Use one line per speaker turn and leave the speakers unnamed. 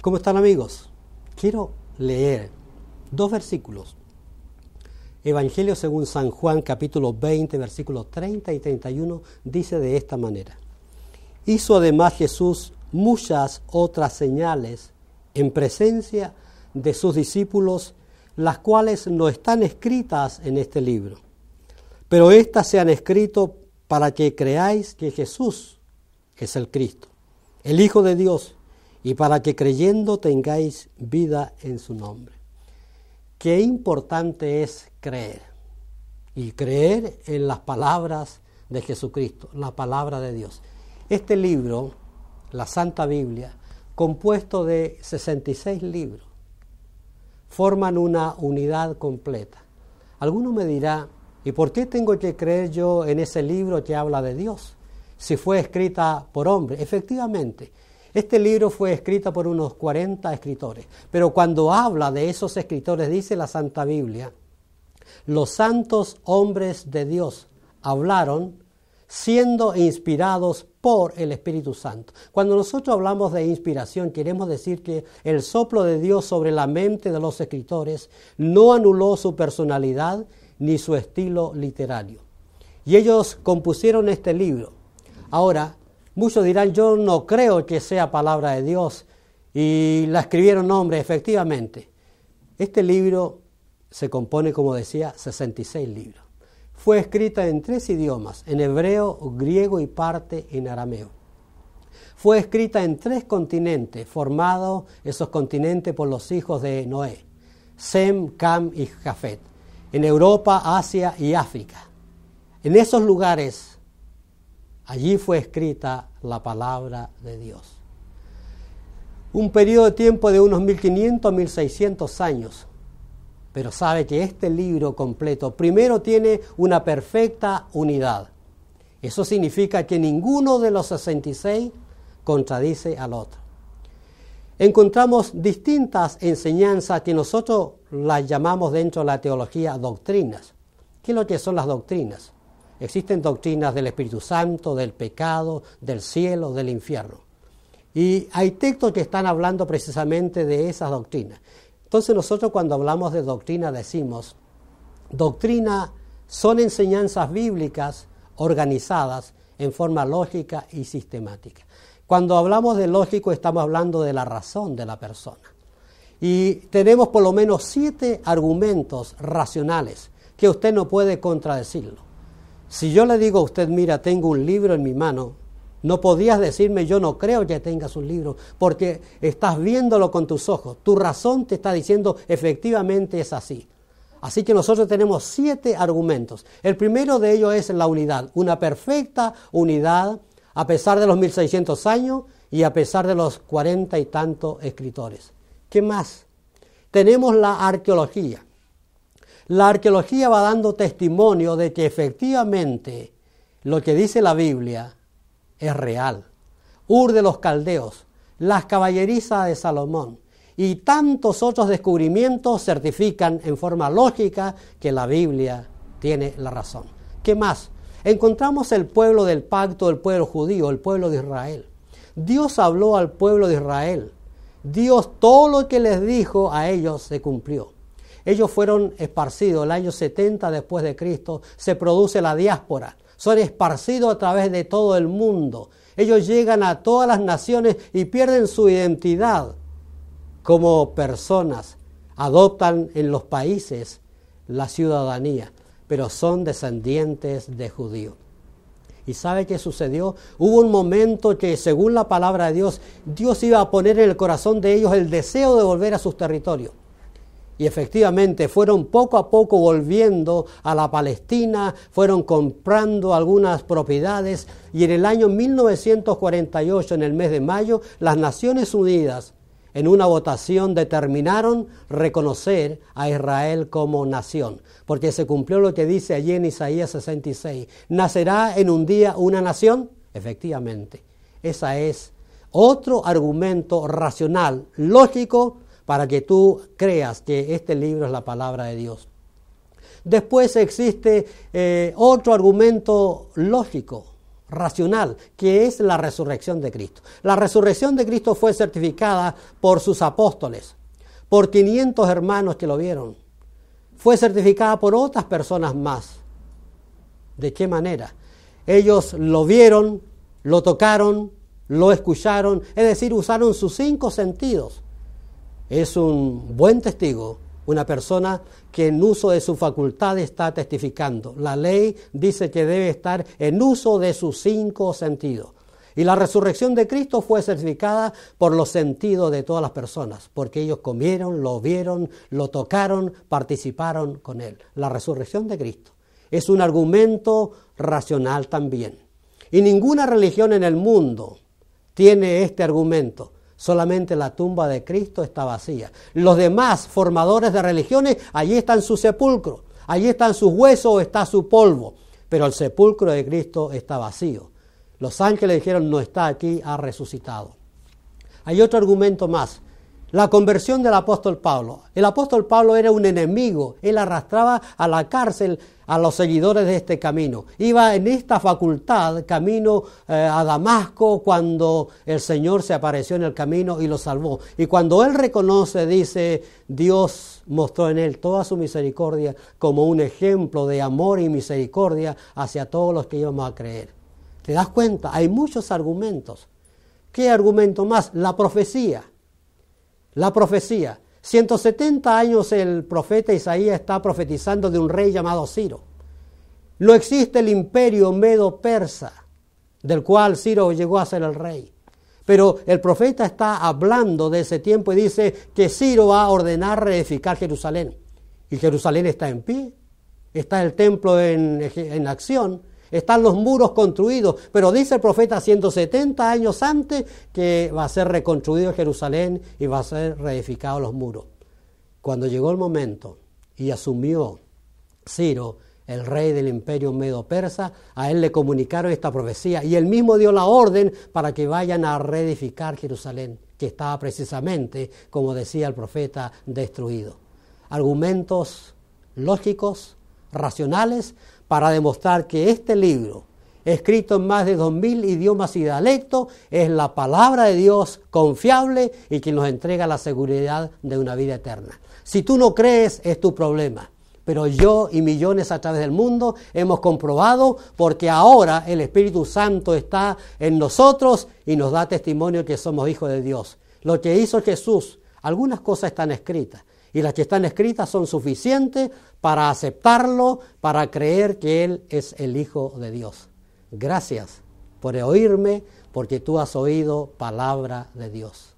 ¿Cómo están, amigos? Quiero leer 2 versículos. Evangelio según San Juan, capítulo 20, versículos 30 y 31, dice de esta manera. Hizo además Jesús muchas otras señales en presencia de sus discípulos, las cuales no están escritas en este libro. Pero éstas se han escrito para que creáis que Jesús es el Cristo, el Hijo de Dios, y para que creyendo tengáis vida en su nombre. Qué importante es creer, y creer en las palabras de Jesucristo, la palabra de Dios. Este libro, la Santa Biblia, compuesto de 66 libros, forman una unidad completa. Alguno me dirá, ¿y por qué tengo que creer yo en ese libro que habla de Dios? Si fue escrita por hombre. Efectivamente, este libro fue escrito por unos 40 escritores, pero cuando habla de esos escritores, dice la Santa Biblia, los santos hombres de Dios hablaron siendo inspirados por el Espíritu Santo. Cuando nosotros hablamos de inspiración, queremos decir que el soplo de Dios sobre la mente de los escritores no anuló su personalidad ni su estilo literario. Y ellos compusieron este libro. Ahora, muchos dirán, yo no creo que sea palabra de Dios y la escribieron hombres. Efectivamente, este libro se compone, como decía, 66 libros. Fue escrita en 3 idiomas, en hebreo, griego y parte en arameo. Fue escrita en 3 continentes, formados esos continentes por los hijos de Noé, Sem, Cam y Jafet, en Europa, Asia y África. En esos lugares, allí fue escrita la palabra de Dios. Un periodo de tiempo de unos 1500 a 1600 años. Pero sabe que este libro completo primero tiene una perfecta unidad. Eso significa que ninguno de los 66 contradice al otro. Encontramos distintas enseñanzas que nosotros las llamamos dentro de la teología doctrinas. ¿Qué es lo que son las doctrinas? Existen doctrinas del Espíritu Santo, del pecado, del cielo, del infierno. Y hay textos que están hablando precisamente de esas doctrinas. Entonces nosotros cuando hablamos de doctrina decimos, doctrina son enseñanzas bíblicas organizadas en forma lógica y sistemática. Cuando hablamos de lógico estamos hablando de la razón de la persona. Y tenemos por lo menos 7 argumentos racionales que usted no puede contradecirlo. Si yo le digo a usted, mira, tengo un libro en mi mano, no podías decirme, yo no creo que tengas un libro, porque estás viéndolo con tus ojos. Tu razón te está diciendo, efectivamente es así. Así que nosotros tenemos 7 argumentos. El primero de ellos es la unidad, una perfecta unidad, a pesar de los 1600 años y a pesar de los 40 y tantos escritores. ¿Qué más? Tenemos la arqueología. La arqueología va dando testimonio de que efectivamente lo que dice la Biblia es real. Ur de los Caldeos, las caballerizas de Salomón y tantos otros descubrimientos certifican en forma lógica que la Biblia tiene la razón. ¿Qué más? Encontramos el pueblo del pacto, el pueblo judío, el pueblo de Israel. Dios habló al pueblo de Israel. Dios, todo lo que les dijo a ellos se cumplió. Ellos fueron esparcidos. El año 70 después de Cristo se produce la diáspora. Son esparcidos a través de todo el mundo. Ellos llegan a todas las naciones y pierden su identidad como personas. Adoptan en los países la ciudadanía, pero son descendientes de judíos. ¿Y sabe qué sucedió? Hubo un momento que, según la palabra de Dios, Dios iba a poner en el corazón de ellos el deseo de volver a sus territorios. Y efectivamente fueron poco a poco volviendo a la Palestina, fueron comprando algunas propiedades y en el año 1948, en el mes de mayo, las Naciones Unidas en una votación determinaron reconocer a Israel como nación, porque se cumplió lo que dice allí en Isaías 66. ¿Nacerá en un día una nación? Efectivamente, ese es otro argumento racional, lógico, para que tú creas que este libro es la palabra de Dios. Después existe otro argumento lógico, racional, que es la resurrección de Cristo. La resurrección de Cristo fue certificada por sus apóstoles, por 500 hermanos que lo vieron. Fue certificada por otras personas más. ¿De qué manera? Ellos lo vieron, lo tocaron, lo escucharon, es decir, usaron sus 5 sentidos. Es un buen testigo, una persona que en uso de su facultad está testificando. La ley dice que debe estar en uso de sus 5 sentidos. Y la resurrección de Cristo fue certificada por los sentidos de todas las personas, porque ellos comieron, lo vieron, lo tocaron, participaron con Él. La resurrección de Cristo es un argumento racional también. Y ninguna religión en el mundo tiene este argumento. Solamente la tumba de Cristo está vacía. Los demás formadores de religiones, allí están sus sepulcros, allí están sus huesos, está su polvo. Pero el sepulcro de Cristo está vacío. Los ángeles dijeron, no está aquí, ha resucitado. Hay otro argumento más. La conversión del apóstol Pablo. El apóstol Pablo era un enemigo. Él arrastraba a la cárcel a los seguidores de este camino. Iba en esta facultad camino a Damasco cuando el Señor se apareció en el camino y lo salvó. Y cuando él reconoce, dice, Dios mostró en él toda su misericordia como un ejemplo de amor y misericordia hacia todos los que íbamos a creer. ¿Te das cuenta? Hay muchos argumentos. ¿Qué argumento más? La profecía. La profecía. 170 años el profeta Isaías está profetizando de un rey llamado Ciro. No existe el imperio medo-persa, del cual Ciro llegó a ser el rey. Pero el profeta está hablando de ese tiempo y dice que Ciro va a ordenar reedificar Jerusalén. Y Jerusalén está en pie, está el templo en acción, están los muros construidos, pero dice el profeta 170 años antes que va a ser reconstruido Jerusalén y va a ser reedificados los muros. Cuando llegó el momento y asumió Ciro, el rey del imperio medo-persa, a él le comunicaron esta profecía y él mismo dio la orden para que vayan a reedificar Jerusalén, que estaba precisamente, como decía el profeta, destruido. Argumentos lógicos, racionales, para demostrar que este libro, escrito en más de 2000 idiomas y dialectos, es la palabra de Dios confiable y que nos entrega la seguridad de una vida eterna. Si tú no crees, es tu problema. Pero yo y millones a través del mundo hemos comprobado, porque ahora el Espíritu Santo está en nosotros y nos da testimonio que somos hijos de Dios. Lo que hizo Jesús, algunas cosas están escritas. Y las que están escritas son suficientes para aceptarlo, para creer que Él es el Hijo de Dios. Gracias por oírme, porque tú has oído palabra de Dios.